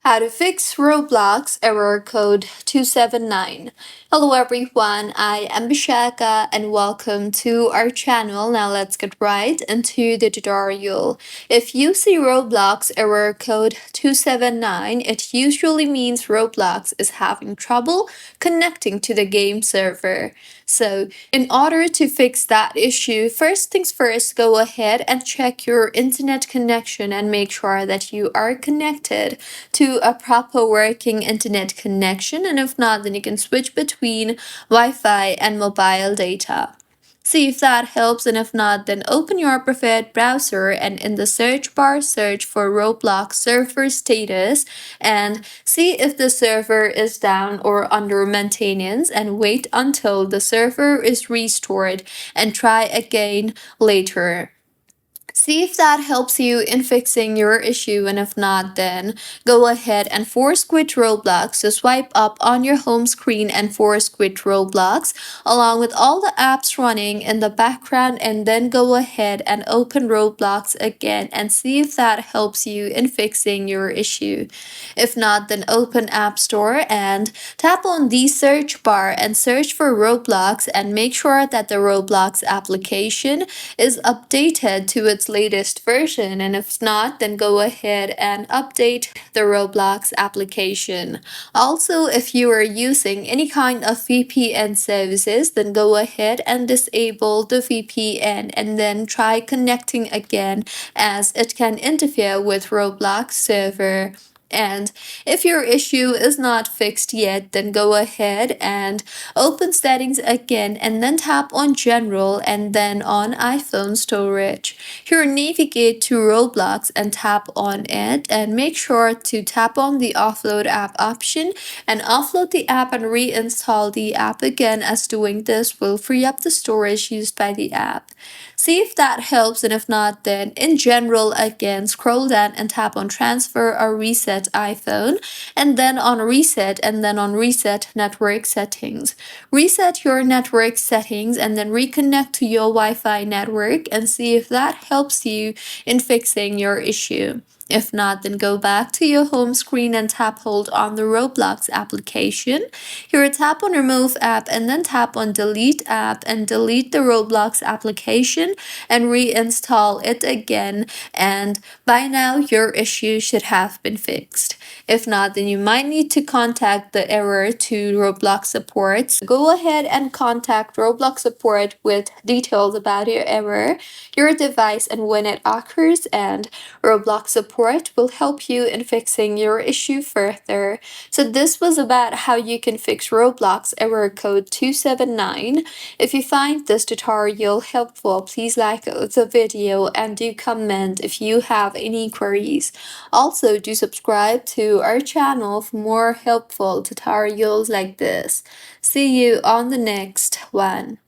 How to fix Roblox error code 279. Hello everyone, I am Bishaka and welcome to our channel. Now let's get right into the tutorial. If you see Roblox error code 279, it usually means Roblox is having trouble connecting to the game server. So in order to fix that issue, first things first, go ahead and check your internet connection and make sure that you are connected to a proper working internet connection, and if not, then you can switch between Wi-Fi and mobile data. See if that helps, and if not, then open your preferred browser and in the search bar search for Roblox server status and see if the server is down or under maintenance, and wait until the server is restored and try again later. See if that helps you in fixing your issue, and if not, then go ahead and force quit Roblox. So swipe up on your home screen and force quit Roblox along with all the apps running in the background, and then go ahead and open Roblox again and see if that helps you in fixing your issue. If not, then open App Store and tap on the search bar and search for Roblox, and make sure that the Roblox application is updated to its latest version, and if not, then go ahead and update the Roblox application. Also, if you are using any kind of VPN services, then go ahead and disable the VPN and then try connecting again, as it can interfere with Roblox server. And if your issue is not fixed yet, then go ahead and open settings again and then tap on general and then on iPhone storage. Here, navigate to Roblox and tap on it, and make sure to tap on the offload app option and offload the app and reinstall the app again, as doing this will free up the storage used by the app. See if that helps, and if not, then in general again scroll down and tap on transfer or reset iPhone, and then on reset, and then on reset network settings. Reset your network settings and then reconnect to your Wi-Fi network and see if that helps you in fixing your issue. If not, then go back to your home screen and tap hold on the Roblox application. Here, tap on remove app and then tap on delete app and delete the Roblox application and reinstall it again, and by now your issue should have been fixed. If not, then you might need to contact the error to Roblox support. So go ahead and contact Roblox support with details about your error, your device, and when it occurs, and Roblox support will help you in fixing your issue further. So this was about how you can fix Roblox error code 279. If you find this tutorial helpful, please like the video and do comment if you have any queries. Also, do subscribe to our channel for more helpful tutorials like this. See you on the next one.